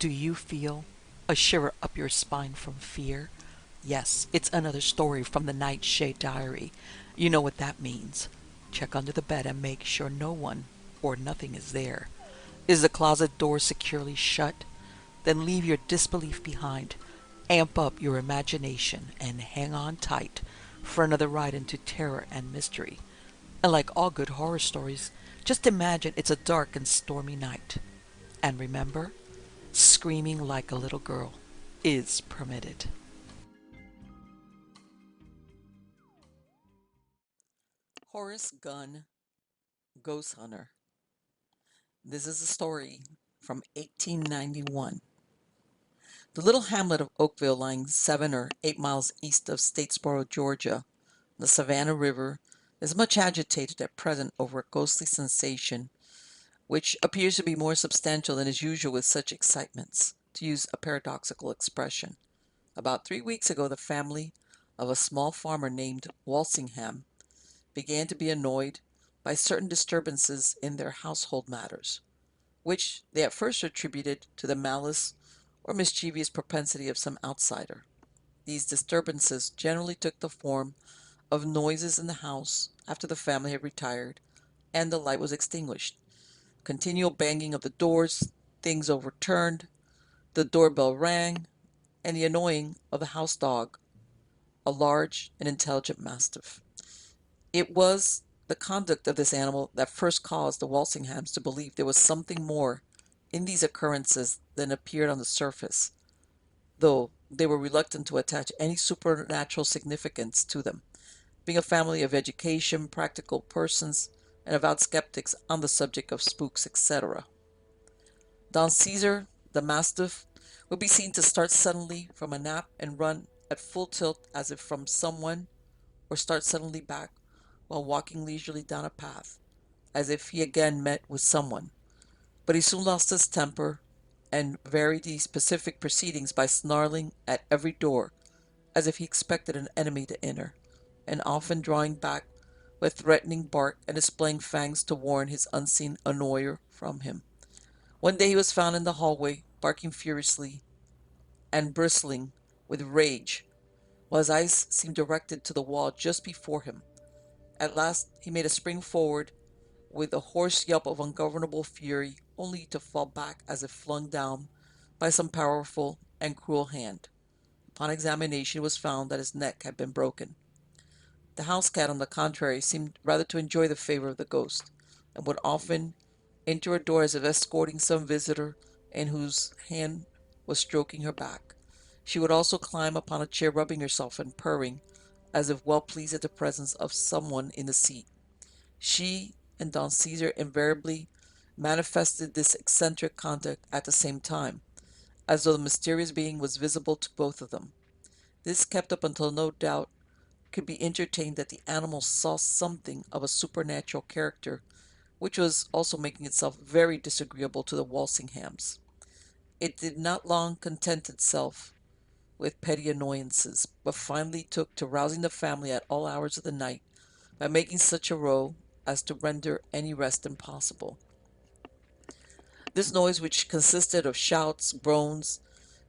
Do you feel a shiver up your spine from fear? Yes, it's another story from the Nightshade Diary. You know what that means. Check under the bed and make sure no one or nothing is there. Is the closet door securely shut? Then leave your disbelief behind. Amp up your imagination and hang on tight for another ride into terror and mystery. And like all good horror stories, just imagine it's a dark and stormy night. And remember, screaming like a little girl is permitted. Horace Gunn, Ghost Hunter. This is a story from 1891. The little hamlet of Oakville, lying 7 or 8 miles east of Statesboro, Georgia, the Savannah River, is much agitated at present over a ghostly sensation which appears to be more substantial than is usual with such excitements, to use a paradoxical expression. About 3 weeks ago, the family of a small farmer named Walsingham began to be annoyed by certain disturbances in their household matters, which they at first attributed to the malice or mischievous propensity of some outsider. These disturbances generally took the form of noises in the house after the family had retired and the light was extinguished, continual banging of the doors, things overturned, the doorbell rang, and the annoying of the house dog, a large and intelligent mastiff. It was the conduct of this animal that first caused the Walsinghams to believe there was something more in these occurrences than appeared on the surface, though they were reluctant to attach any supernatural significance to them, being a family of education, practical persons, and avowed skeptics on the subject of spooks, etc. Don Caesar, the mastiff, would be seen to start suddenly from a nap and run at full tilt as if from someone, or start suddenly back while walking leisurely down a path, as if he again met with someone. But he soon lost his temper and varied the specific proceedings by snarling at every door, as if he expected an enemy to enter, and often drawing back with threatening bark and displaying fangs to warn his unseen annoyer from him. One day he was found in the hallway, barking furiously and bristling with rage, while his eyes seemed directed to the wall just before him. At last he made a spring forward with a hoarse yelp of ungovernable fury, only to fall back as if flung down by some powerful and cruel hand. Upon examination it was found that his neck had been broken. The house cat, on the contrary, seemed rather to enjoy the favor of the ghost, and would often enter a door as if escorting some visitor and whose hand was stroking her back. She would also climb upon a chair, rubbing herself and purring, as if well pleased at the presence of someone in the seat. She and Don Caesar invariably manifested this eccentric conduct at the same time, as though the mysterious being was visible to both of them. This kept up until no doubt could be entertained that the animal saw something of a supernatural character, which was also making itself very disagreeable to the Walsinghams. It did not long content itself with petty annoyances, but finally took to rousing the family at all hours of the night by making such a row as to render any rest impossible. This noise, which consisted of shouts, groans,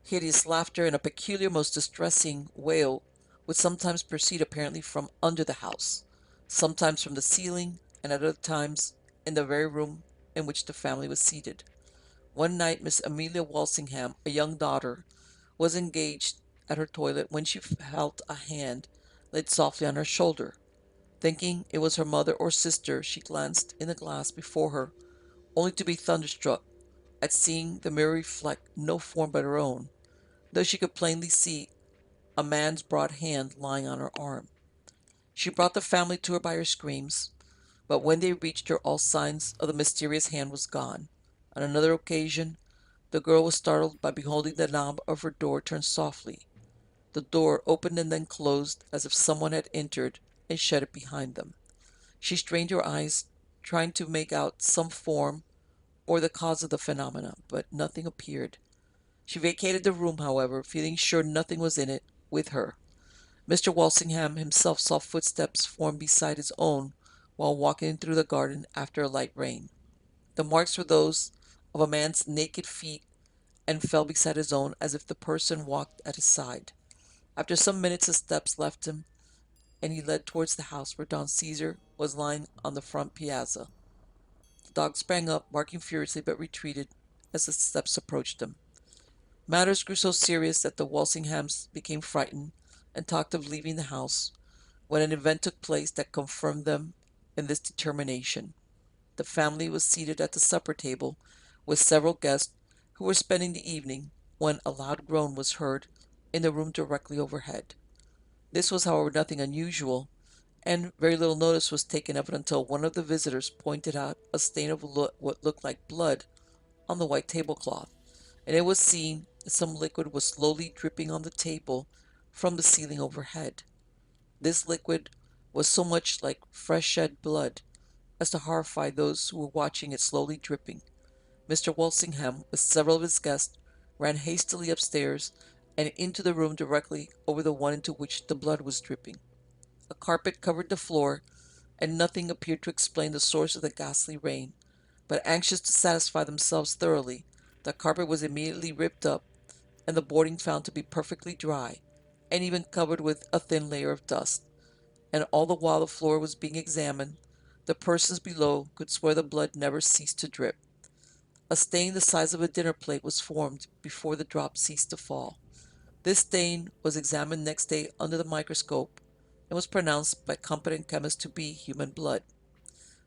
hideous laughter, and a peculiar, most distressing wail, would sometimes proceed apparently from under the house, sometimes from the ceiling, and at other times in the very room in which the family was seated. One night Miss Amelia Walsingham, a young daughter, was engaged at her toilet when she felt a hand laid softly on her shoulder. Thinking it was her mother or sister, she glanced in the glass before her, only to be thunderstruck at seeing the mirror reflect no form but her own, though she could plainly see a man's broad hand lying on her arm. She brought the family to her by her screams, but when they reached her all signs of the mysterious hand was gone. On another occasion the girl was startled by beholding the knob of her door turn softly. The door opened and then closed, as if someone had entered and shut it behind them. She strained her eyes, trying to make out some form or the cause of the phenomena, but nothing appeared. She vacated the room, however, feeling sure nothing was in it with her. Mr. Walsingham himself saw footsteps form beside his own while walking through the garden after a light rain. The marks were those of a man's naked feet, and fell beside his own as if the person walked at his side. After some minutes the steps left him, and he led towards the house where Don Caesar was lying on the front piazza. The dog sprang up, barking furiously, but retreated as the steps approached him. Matters grew so serious that the Walsinghams became frightened and talked of leaving the house, when an event took place that confirmed them in this determination. The family was seated at the supper table with several guests who were spending the evening, when a loud groan was heard in the room directly overhead. This was, however, nothing unusual, and very little notice was taken of it until one of the visitors pointed out a stain of what looked like blood on the white tablecloth, and it was seen that some liquid was slowly dripping on the table from the ceiling overhead. This liquid was so much like fresh shed blood as to horrify those who were watching it slowly dripping. Mr. Walsingham, with several of his guests, ran hastily upstairs and into the room directly over the one into which the blood was dripping. A carpet covered the floor, and nothing appeared to explain the source of the ghastly rain, but anxious to satisfy themselves thoroughly, the carpet was immediately ripped up, and the boarding found to be perfectly dry, and even covered with a thin layer of dust. And all the while the floor was being examined, the persons below could swear the blood never ceased to drip. A stain the size of a dinner plate was formed before the drop ceased to fall. This stain was examined next day under the microscope, and was pronounced by competent chemists to be human blood.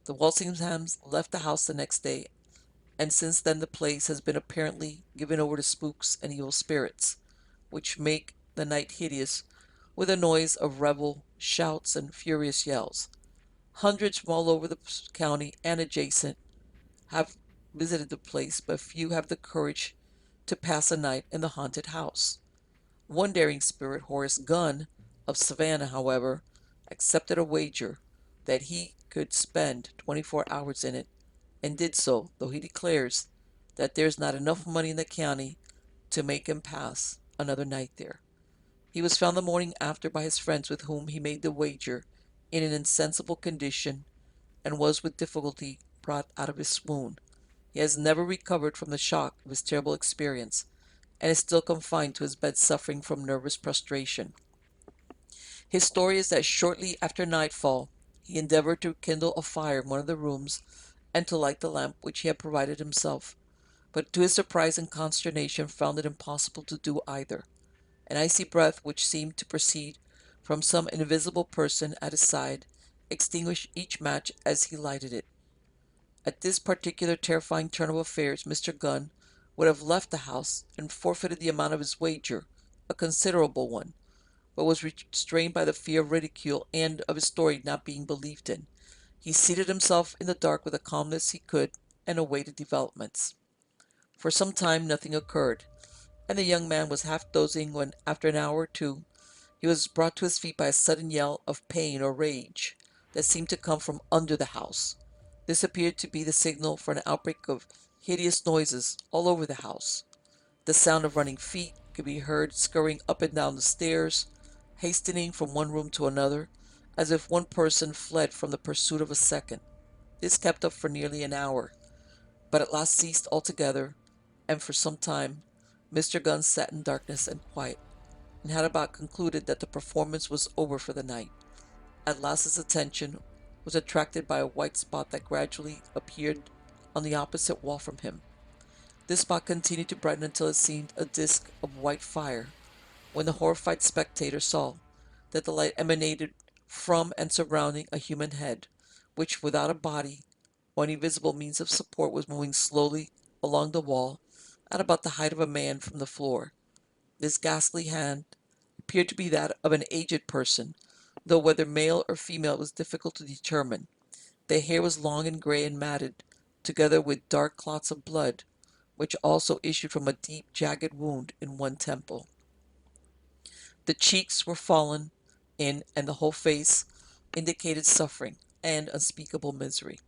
The Walsinghams left the house the next day, and since then the place has been apparently given over to spooks and evil spirits, which make the night hideous with a noise of revel, shouts, and furious yells. Hundreds from all over the county and adjacent have visited the place, but few have the courage to pass a night in the haunted house. One daring spirit, Horace Gunn of Savannah, however, accepted a wager that he could spend 24 hours in it, and did so, though he declares that there's not enough money in the county to make him pass another night there. He was found the morning after by his friends with whom he made the wager in an insensible condition, and was with difficulty brought out of his swoon. He has never recovered from the shock of his terrible experience, and is still confined to his bed suffering from nervous prostration. His story is that shortly after nightfall he endeavored to kindle a fire in one of the rooms and to light the lamp which he had provided himself, but to his surprise and consternation found it impossible to do either. An icy breath, which seemed to proceed from some invisible person at his side, extinguished each match as he lighted it. At this particular terrifying turn of affairs, Mr. Gunn would have left the house and forfeited the amount of his wager, a considerable one, but was restrained by the fear of ridicule and of his story not being believed in. He seated himself in the dark with the calmness he could, and awaited developments. For some time nothing occurred, and the young man was half dozing when, after an hour or two, he was brought to his feet by a sudden yell of pain or rage that seemed to come from under the house. This appeared to be the signal for an outbreak of hideous noises all over the house. The sound of running feet could be heard scurrying up and down the stairs, hastening from one room to another, as if one person fled from the pursuit of a second. This kept up for nearly an hour, but at last ceased altogether, and for some time Mr. Gunn sat in darkness and quiet, and had about concluded that the performance was over for the night. At last his attention was attracted by a white spot that gradually appeared on the opposite wall from him. This spot continued to brighten until it seemed a disk of white fire, when the horrified spectator saw that the light emanated from and surrounding a human head, which, without a body or any visible means of support, was moving slowly along the wall at about the height of a man from the floor. This ghastly hand appeared to be that of an aged person, though whether male or female it was difficult to determine. The hair was long and gray and matted, together with dark clots of blood, which also issued from a deep, jagged wound in one temple. The cheeks were fallen in, and the whole face indicated suffering and unspeakable misery.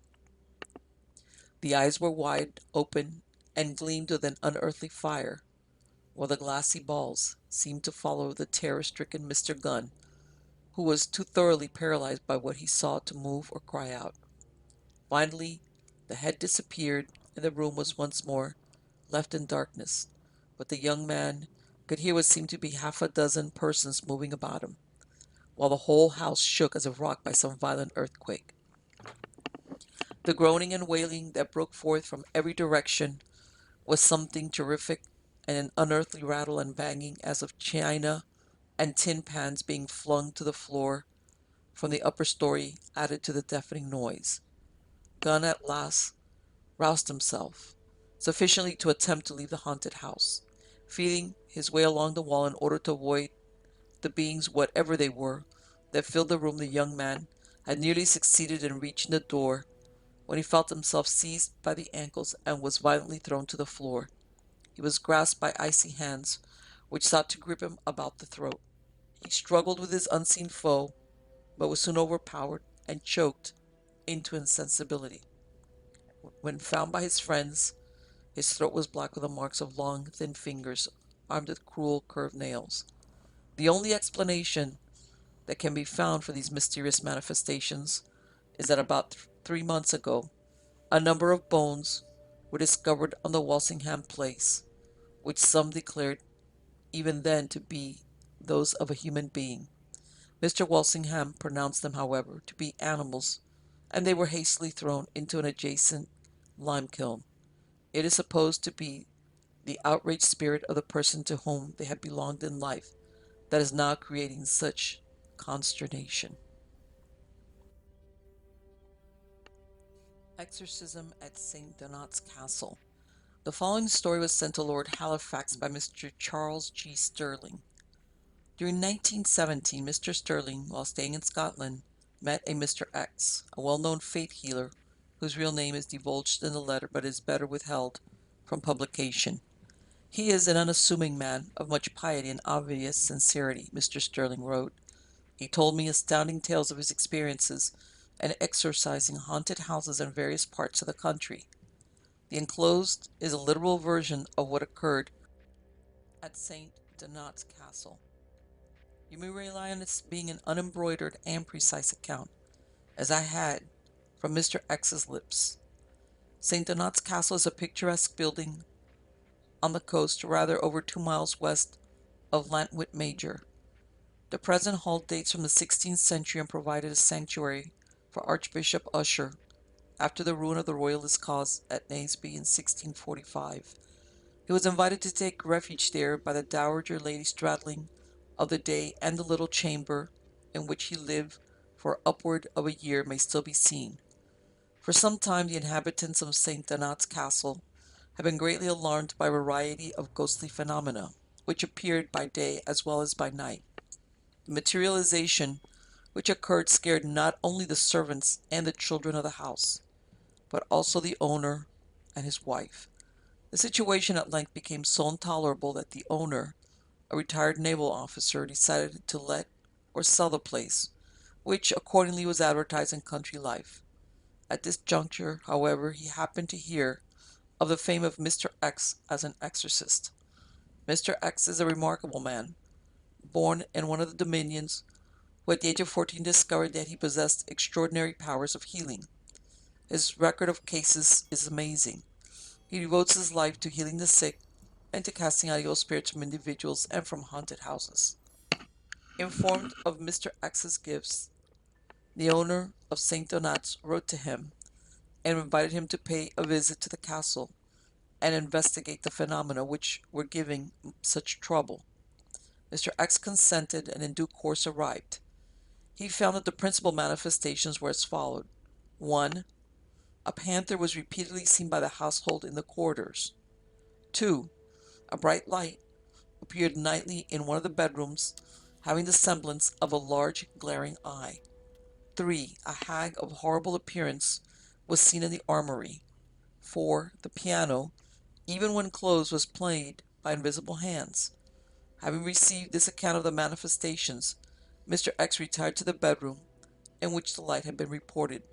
The eyes were wide open and gleamed with an unearthly fire, while the glassy balls seemed to follow the terror-stricken Mr. Gunn, who was too thoroughly paralyzed by what he saw to move or cry out. Finally, the head disappeared, and the room was once more left in darkness. but the young man could hear what seemed to be half a dozen persons moving about him, while the whole house shook as if rocked by some violent earthquake. The groaning and wailing that broke forth from every direction was something terrific, and an unearthly rattle and banging as of china and tin pans being flung to the floor from the upper story added to the deafening noise. Gunn at last roused himself sufficiently to attempt to leave the haunted house. Feeling his way along the wall in order to avoid the beings, whatever they were, that filled the room, the young man had nearly succeeded in reaching the door when he felt himself seized by the ankles and was violently thrown to the floor. He was grasped by icy hands, which sought to grip him about the throat. He struggled with his unseen foe, but was soon overpowered and choked into insensibility. When found by his friends, his throat was black with the marks of long, thin fingers armed with cruel, curved nails. The only explanation that can be found for these mysterious manifestations is that about 3 months ago, a number of bones were discovered on the Walsingham place, which some declared even then to be those of a human being. Mr. Walsingham pronounced them, however, to be animals, and they were hastily thrown into an adjacent lime kiln. It is supposed to be the outraged spirit of the person to whom they had belonged in life that is now creating such consternation. Exorcism at St. Donat's Castle. The following story was sent to Lord Halifax by Mr. Charles G. Sterling. During 1917, Mr. Sterling, while staying in Scotland, met a Mr. X, a well-known faith healer, whose real name is divulged in the letter but is better withheld from publication. He is an unassuming man of much piety and obvious sincerity, Mr. Sterling wrote. He told me astounding tales of his experiences in exorcising haunted houses in various parts of the country. The enclosed is a literal version of what occurred at St. Donat's Castle. You may rely on its being an unembroidered and precise account, as I had from Mr. X's lips. St. Donat's Castle is a picturesque building on the coast, rather over 2 miles west of Llantwit Major. The present hall dates from the 16th century and provided a sanctuary for Archbishop Usher after the ruin of the royalist cause at Naseby in 1645. He was invited to take refuge there by the Dowager Lady Stradling of the day, and the little chamber in which he lived for upward of a year may still be seen. For some time the inhabitants of St. Donat's Castle have been greatly alarmed by a variety of ghostly phenomena, which appeared by day as well as by night. The materialization which occurred scared not only the servants and the children of the house, but also the owner and his wife. The situation at length became so intolerable that the owner, a retired naval officer, decided to let or sell the place, which accordingly was advertised in Country Life. At this juncture, however, he happened to hear of the fame of Mr. X as an exorcist. Mr. X is a remarkable man, born in one of the dominions, who at the age of 14 discovered that he possessed extraordinary powers of healing. His record of cases is amazing. He devotes his life to healing the sick and to casting out evil spirits from individuals and from haunted houses. Informed of Mr. X's gifts, the owner of St. Donat's wrote to him and invited him to pay a visit to the castle and investigate the phenomena which were giving such trouble. Mr. X consented and in due course arrived. He found that the principal manifestations were as followed. 1. A panther was repeatedly seen by the household in the corridors. 2. A bright light appeared nightly in one of the bedrooms, having the semblance of a large glaring eye. 3. A hag of horrible appearance was seen in the armory. 4. The piano, even when closed, was played by invisible hands. Having received this account of the manifestations, Mr. X retired to the bedroom in which the light had been reported,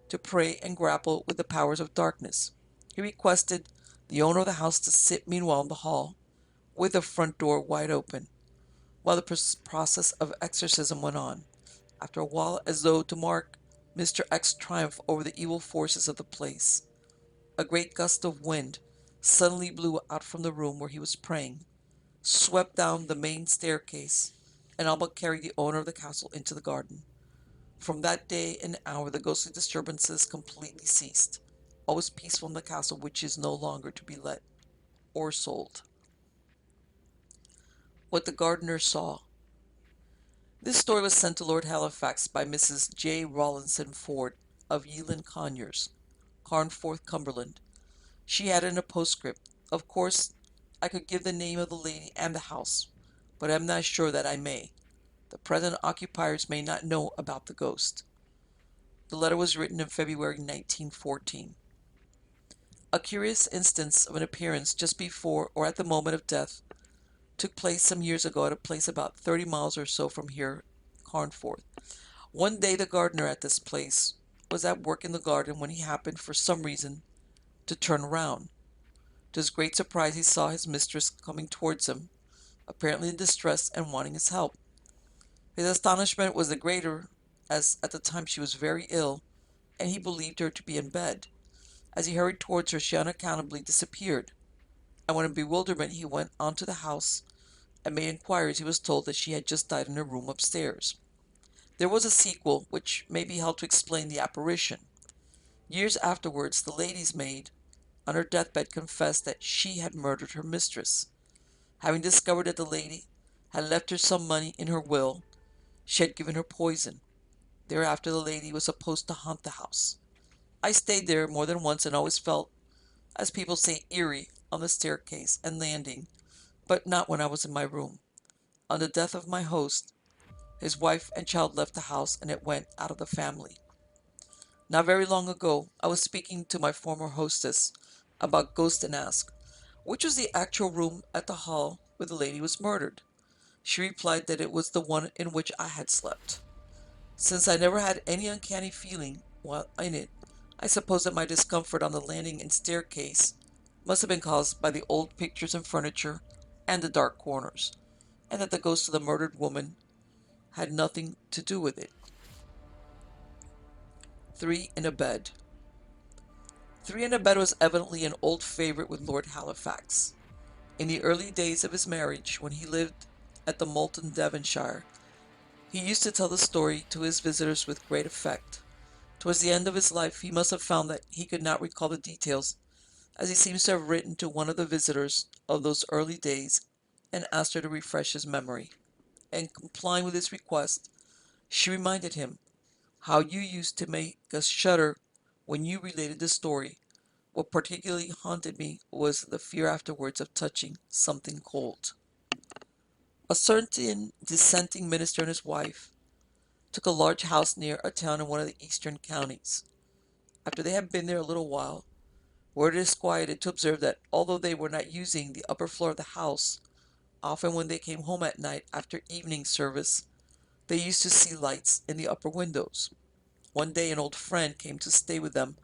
to pray and grapple with the powers of darkness. He requested the owner of the house to sit meanwhile in the hall, with the front door wide open, while the process of exorcism went on. After a while, as though to mark Mr. X's triumph over the evil forces of the place, a great gust of wind, suddenly blew out from the room where he was praying, swept down the main staircase, and all but carried the owner of the castle into the garden. From that day and hour the ghostly disturbances completely ceased. All was peaceful in the castle, which is no longer to be let or sold. What the gardener saw. This story was sent to Lord Halifax by Mrs. J. Rawlinson Ford of Yealand Conyers, Carnforth, Cumberland. She added in a postscript, "Of course, I could give the name of the lady and the house, but I am not sure that I may. The present occupiers may not know about the ghost." The letter was written in February 1914. A curious instance of an appearance just before or at the moment of death took place some years ago at a place about 30 miles or so from here, Carnforth. One day the gardener at this place was at work in the garden when he happened, for some reason, to turn round. To his great surprise he saw his mistress coming towards him, apparently in distress and wanting his help. His astonishment was the greater as at the time she was very ill, and he believed her to be in bed. As he hurried towards her, she unaccountably disappeared, and when in bewilderment he went on to the house and made inquiries, he was told that she had just died in her room upstairs. There was a sequel, which may be held to explain the apparition. Years afterwards, the lady's maid, on her deathbed, confessed that she had murdered her mistress. Having discovered that the lady had left her some money in her will, she had given her poison. Thereafter the lady was supposed to haunt the house. I stayed there more than once and always felt, as people say, eerie on the staircase and landing, but not when I was in my room. On the death of my host, his wife and child left the house and it went out of the family. Not very long ago, I was speaking to my former hostess about ghosts and asked, which was the actual room at the hall where the lady was murdered. She replied that it was the one in which I had slept. Since I never had any uncanny feeling while in it, I suppose that my discomfort on the landing and staircase must have been caused by the old pictures and furniture and the dark corners, and that the ghost of the murdered woman had nothing to do with it. 3 in a Bed. 3 in a Bed was evidently an old favorite with Lord Halifax. In the early days of his marriage, when he lived at the Moulton, Devonshire, he used to tell the story to his visitors with great effect. Towards the end of his life he must have found that he could not recall the details, as he seems to have written to one of the visitors of those early days and asked her to refresh his memory. And complying with his request, she reminded him how you used to make us shudder when you related the story. What particularly haunted me was the fear afterwards of touching something cold. A certain dissenting minister and his wife took a large house near a town in one of the eastern counties. After they had been there a little while, were disquieted to observe that although they were not using the upper floor of the house, often when they came home at night after evening service, they used to see lights in the upper windows. One day an old friend came to stay with them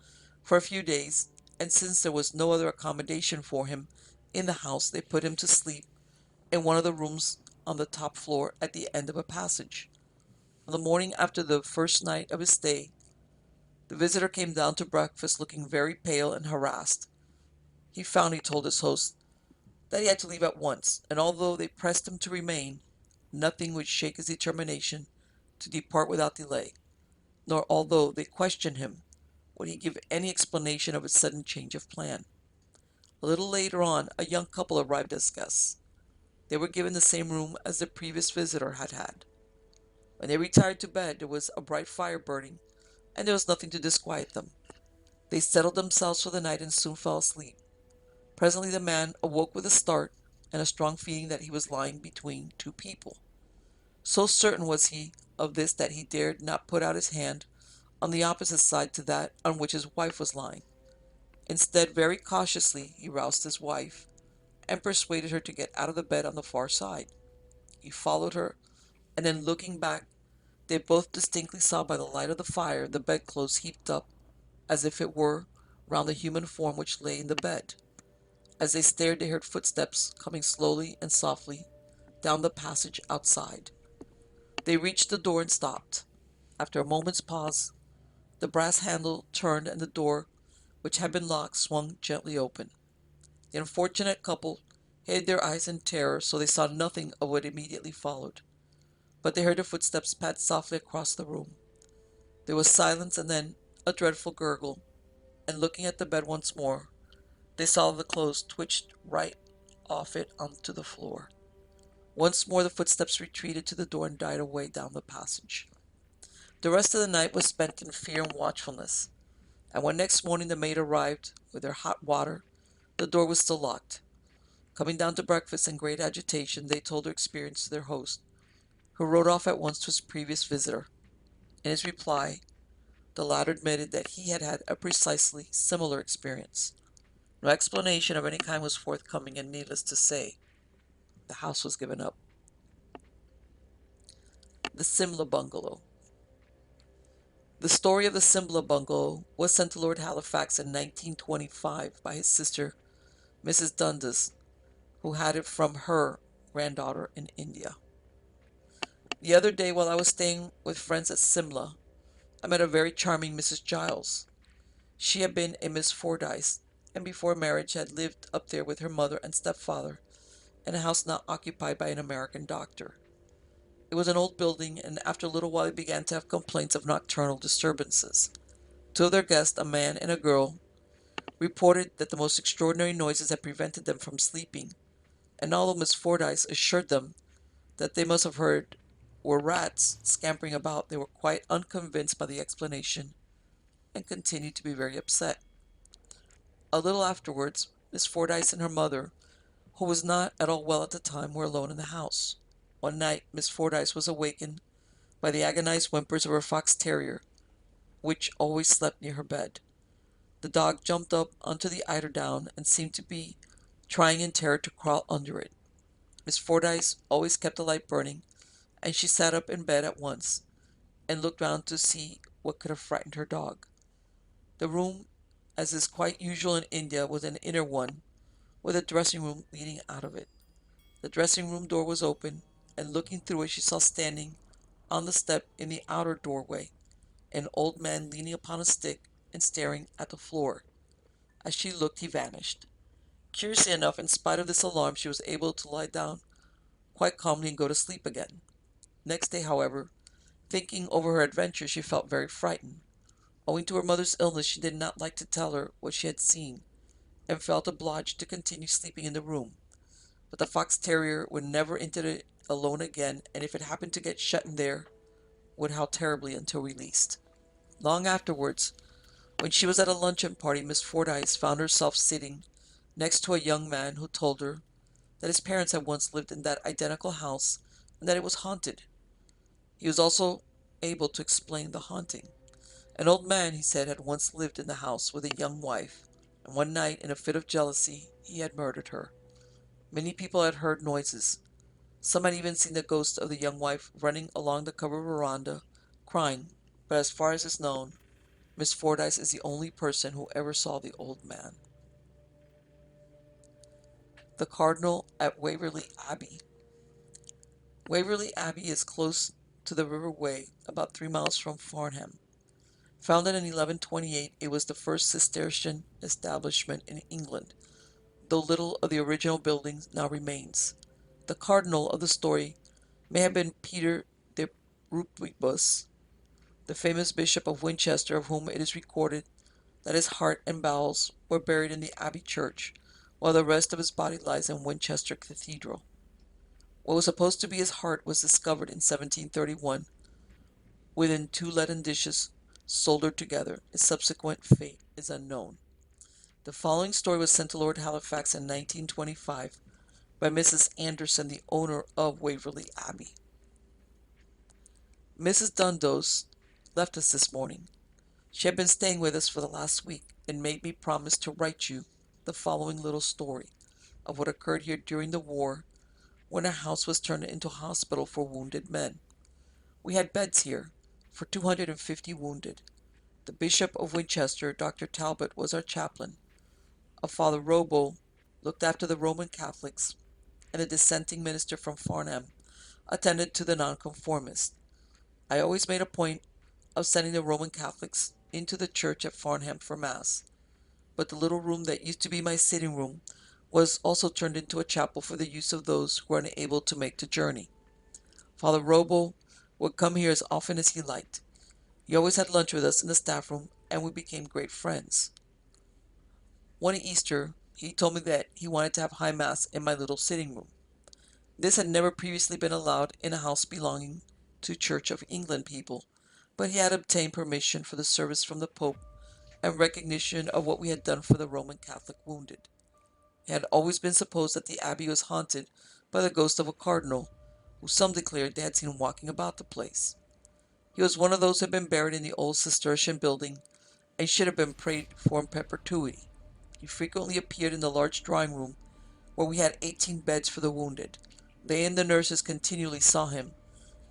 for a few days, and since there was no other accommodation for him in the house, they put him to sleep in one of the rooms on the top floor at the end of a passage. On the morning after the first night of his stay, the visitor came down to breakfast looking very pale and harassed. He found, he told his host, that he had to leave at once, and although they pressed him to remain, nothing would shake his determination to depart without delay, nor although they questioned him, would he give any explanation of his sudden change of plan. A little later on, a young couple arrived as guests. They were given the same room as the previous visitor had had. When they retired to bed, there was a bright fire burning, and there was nothing to disquiet them. They settled themselves for the night and soon fell asleep. Presently the man awoke with a start and a strong feeling that he was lying between two people. So certain was he of this that he dared not put out his hand on the opposite side to that on which his wife was lying. Instead, very cautiously, he roused his wife and persuaded her to get out of the bed on the far side. He followed her, and then looking back, they both distinctly saw by the light of the fire the bedclothes heaped up, as if it were, round the human form which lay in the bed. As they stared, they heard footsteps coming slowly and softly down the passage outside. They reached the door and stopped. After a moment's pause, the brass handle turned and the door, which had been locked, swung gently open. The unfortunate couple hid their eyes in terror, so they saw nothing of what immediately followed. But they heard the footsteps pad softly across the room. There was silence and then a dreadful gurgle, and looking at the bed once more, they saw the clothes twitched right off it onto the floor. Once more the footsteps retreated to the door and died away down the passage. The rest of the night was spent in fear and watchfulness, and when next morning the maid arrived with their hot water, the door was still locked. Coming down to breakfast in great agitation, they told their experience to their host, who rode off at once to his previous visitor. In his reply, the latter admitted that he had had a precisely similar experience. No explanation of any kind was forthcoming, and needless to say, the house was given up. The Simla Bungalow. The story of the Simla Bungalow was sent to Lord Halifax in 1925 by his sister, Mrs. Dundas, who had it from her granddaughter in India. The other day, while I was staying with friends at Simla, I met a very charming Mrs. Giles. She had been a Miss Fordyce, and before marriage had lived up there with her mother and stepfather in a house now occupied by an American doctor. It was an old building, and after a little while they began to have complaints of nocturnal disturbances. Two of their guests, a man and a girl, reported that the most extraordinary noises had prevented them from sleeping, and although Miss Fordyce assured them that they must have heard were rats scampering about, they were quite unconvinced by the explanation and continued to be very upset. A little afterwards, Miss Fordyce and her mother, who was not at all well at the time, were alone in the house. One night Miss Fordyce was awakened by the agonized whimpers of her fox terrier, which always slept near her bed. The dog jumped up onto the eiderdown and seemed to be trying in terror to crawl under it. Miss Fordyce always kept a light burning, and she sat up in bed at once and looked round to see what could have frightened her dog. The room, as is quite usual in India, was an inner one, with a dressing room leading out of it. The dressing room door was open, and looking through it she saw standing on the step in the outer doorway an old man leaning upon a stick and staring at the floor. As she looked, he vanished. Curiously enough, in spite of this alarm, she was able to lie down quite calmly and go to sleep again. Next day, however, thinking over her adventure, she felt very frightened. Owing to her mother's illness, she did not like to tell her what she had seen, and felt obliged to continue sleeping in the room. But the fox terrier would never enter it alone again, and if it happened to get shut in there, would howl terribly until released. Long afterwards, when she was at a luncheon party, Miss Fordyce found herself sitting next to a young man who told her that his parents had once lived in that identical house and that it was haunted. He was also able to explain the haunting. An old man, he said, had once lived in the house with a young wife, and one night, in a fit of jealousy, he had murdered her. Many people had heard noises. Some had even seen the ghost of the young wife running along the covered veranda, crying, but as far as is known, Miss Fordyce is the only person who ever saw the old man. The Cardinal at Waverley Abbey. Waverley Abbey is close to the River Wey, about 3 miles from Farnham. Founded in 1128, it was the first Cistercian establishment in England, though little of the original building now remains. The cardinal of the story may have been Peter de Rupibus, the famous bishop of Winchester, of whom it is recorded that his heart and bowels were buried in the Abbey church, while the rest of his body lies in Winchester Cathedral. What was supposed to be his heart was discovered in 1731 within 2 leaden dishes soldered together. His subsequent fate is unknown. The following story was sent to Lord Halifax in 1925 by Mrs. Anderson, the owner of Waverley Abbey. Mrs. Dundas left us this morning. She had been staying with us for the last week and made me promise to write you the following little story of what occurred here during the war when our house was turned into a hospital for wounded men. We had beds here for 250 wounded. The Bishop of Winchester, Dr. Talbot, was our chaplain. A Father Robo looked after the Roman Catholics, and a dissenting minister from Farnham attended to the nonconformists. I always made a point of sending the Roman Catholics into the church at Farnham for Mass, but the little room that used to be my sitting room was also turned into a chapel for the use of those who were unable to make the journey. Father Robo would come here as often as he liked. He always had lunch with us in the staff room, and we became great friends. One Easter, he told me that he wanted to have High Mass in my little sitting room. This had never previously been allowed in a house belonging to Church of England people, but he had obtained permission for the service from the Pope and recognition of what we had done for the Roman Catholic wounded. It had always been supposed that the abbey was haunted by the ghost of a cardinal, who some declared they had seen walking about the place. He was one of those who had been buried in the old Cistercian building and should have been prayed for in perpetuity. He frequently appeared in the large drawing room where we had 18 beds for the wounded. They and the nurses continually saw him,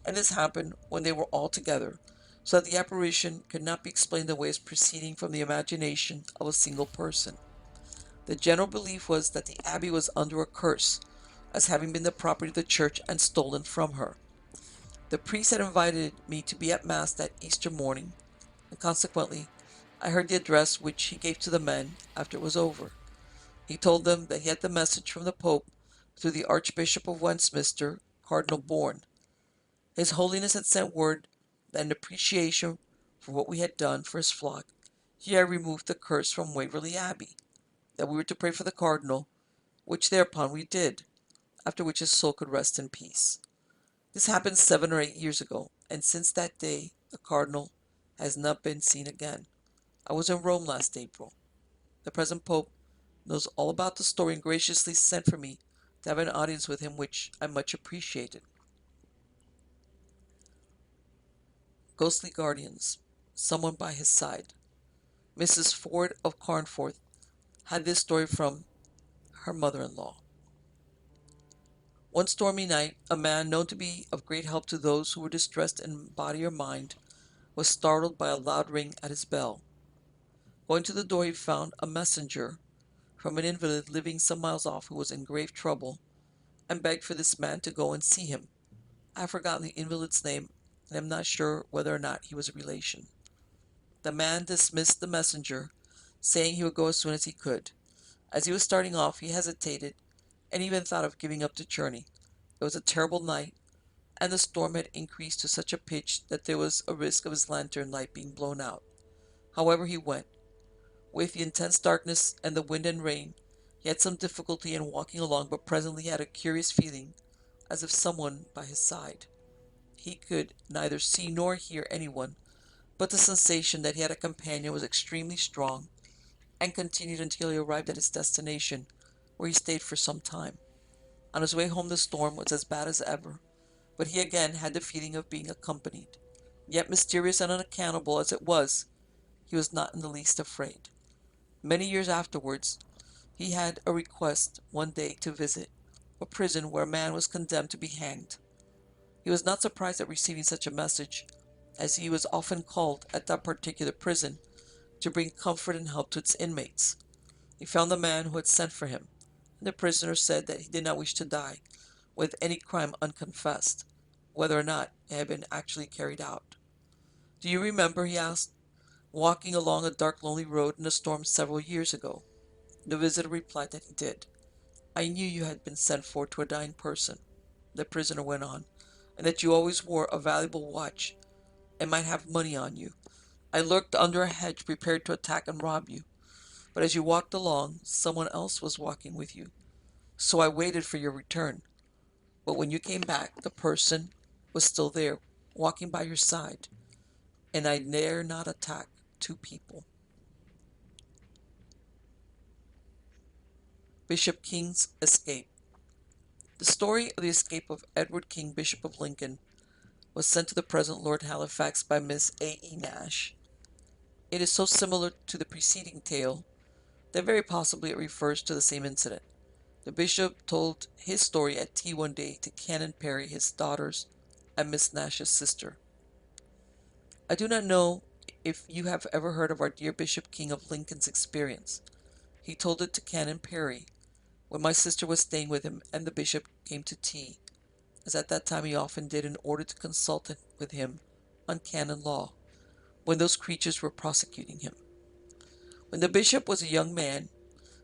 and this happened when they were all together, so that the apparition could not be explained away as proceeding from the imagination of a single person. The general belief was that the abbey was under a curse, as having been the property of the church and stolen from her. The priest had invited me to be at Mass that Easter morning, and consequently I heard the address which he gave to the men after it was over. He told them that he had the message from the Pope through the Archbishop of Westminster, Cardinal Bourne. His Holiness had sent word that in appreciation for what we had done for his flock, he had removed the curse from Waverley Abbey, that we were to pray for the Cardinal, which thereupon we did, after which his soul could rest in peace. This happened 7 or 8 years ago, and since that day the Cardinal has not been seen again. I was in Rome last April. The present Pope knows all about the story and graciously sent for me to have an audience with him, which I much appreciated. Ghostly Guardians. Someone by his side. Mrs. Ford of Carnforth had this story from her mother-in-law. One stormy night, a man known to be of great help to those who were distressed in body or mind was startled by a loud ring at his bell. Going to the door, he found a messenger from an invalid living some miles off who was in grave trouble, and begged for this man to go and see him. I have forgotten the invalid's name, and am not sure whether or not he was a relation. The man dismissed the messenger, saying he would go as soon as he could. As he was starting off, he hesitated, and even thought of giving up the journey. It was a terrible night, and the storm had increased to such a pitch that there was a risk of his lantern light being blown out. However, he went. With the intense darkness and the wind and rain, he had some difficulty in walking along, but presently he had a curious feeling, as if someone by his side. He could neither see nor hear anyone, but the sensation that he had a companion was extremely strong, and continued until he arrived at his destination, where he stayed for some time. On his way home the storm was as bad as ever, but he again had the feeling of being accompanied. Yet mysterious and unaccountable as it was, he was not in the least afraid. Many years afterwards, he had a request one day to visit a prison where a man was condemned to be hanged. He was not surprised at receiving such a message, as he was often called at that particular prison to bring comfort and help to its inmates. He found the man who had sent for him, and the prisoner said that he did not wish to die with any crime unconfessed, whether or not it had been actually carried out. "Do you remember," he asked, "walking along a dark lonely road in a storm several years ago?" The visitor replied that he did. "I knew you had been sent for to a dying person," the prisoner went on, "and that you always wore a valuable watch and might have money on you. I lurked under a hedge prepared to attack and rob you, but as you walked along, someone else was walking with you, so I waited for your return. But when you came back, the person was still there, walking by your side, and I dare not attack two people." Bishop King's escape. The story of the escape of Edward King, Bishop of Lincoln, was sent to the present Lord Halifax by Miss A. E. Nash. It is so similar to the preceding tale that very possibly it refers to the same incident. The bishop told his story at tea one day to Canon Perry, his daughters, and Miss Nash's sister. I do not know if you have ever heard of our dear Bishop King of Lincoln's experience. He told it to Canon Perry when my sister was staying with him and the bishop came to tea, as at that time he often did, in order to consult with him on canon law, when those creatures were prosecuting him. When the bishop was a young man,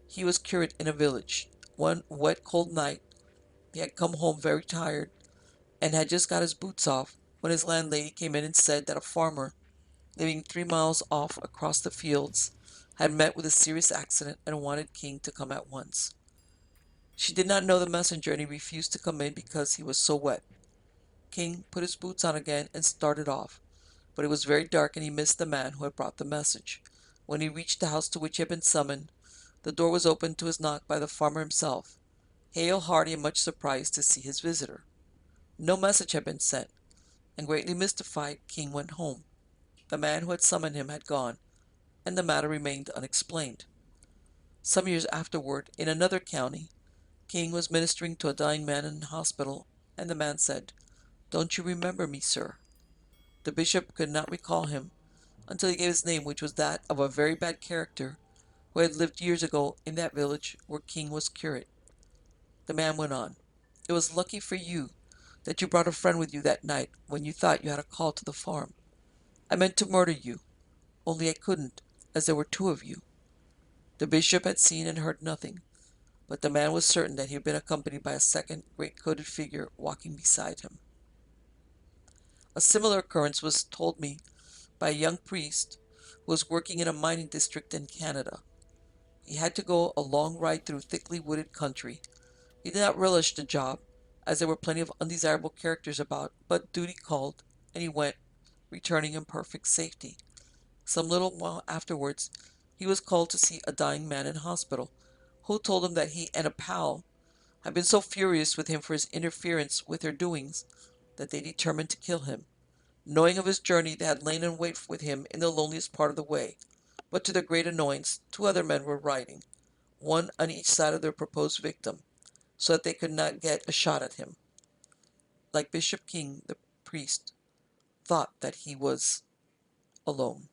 he was curate in a village. One wet, cold night, he had come home very tired and had just got his boots off when his landlady came in and said that a farmer living 3 miles off across the fields had met with a serious accident and wanted King to come at once. She did not know the messenger and he refused to come in because he was so wet. King put his boots on again and started off, but it was very dark and he missed the man who had brought the message. When he reached the house to which he had been summoned, the door was opened to his knock by the farmer himself, hale, hearty, and much surprised to see his visitor. No message had been sent, and greatly mystified, King went home. The man who had summoned him had gone, and the matter remained unexplained. Some years afterward, in another county, King was ministering to a dying man in a hospital, and the man said, "Don't you remember me, sir?" The bishop could not recall him until he gave his name, which was that of a very bad character who had lived years ago in that village where King was curate. The man went on, "It was lucky for you that you brought a friend with you that night when you thought you had a call to the farm. I meant to murder you, only I couldn't, as there were two of you." The bishop had seen and heard nothing, but the man was certain that he had been accompanied by a second great-coated figure walking beside him. A similar occurrence was told me by a young priest who was working in a mining district in Canada. He had to go a long ride through thickly wooded country. He did not relish the job, as there were plenty of undesirable characters about, but duty called, and he went, returning in perfect safety. Some little while afterwards, he was called to see a dying man in hospital, who told him that he and a pal had been so furious with him for his interference with their doings that they determined to kill him. Knowing of his journey, they had lain in wait with him in the loneliest part of the way, but to their great annoyance, two other men were riding, one on each side of their proposed victim, so that they could not get a shot at him. Like Bishop King, the priest thought that he was alone.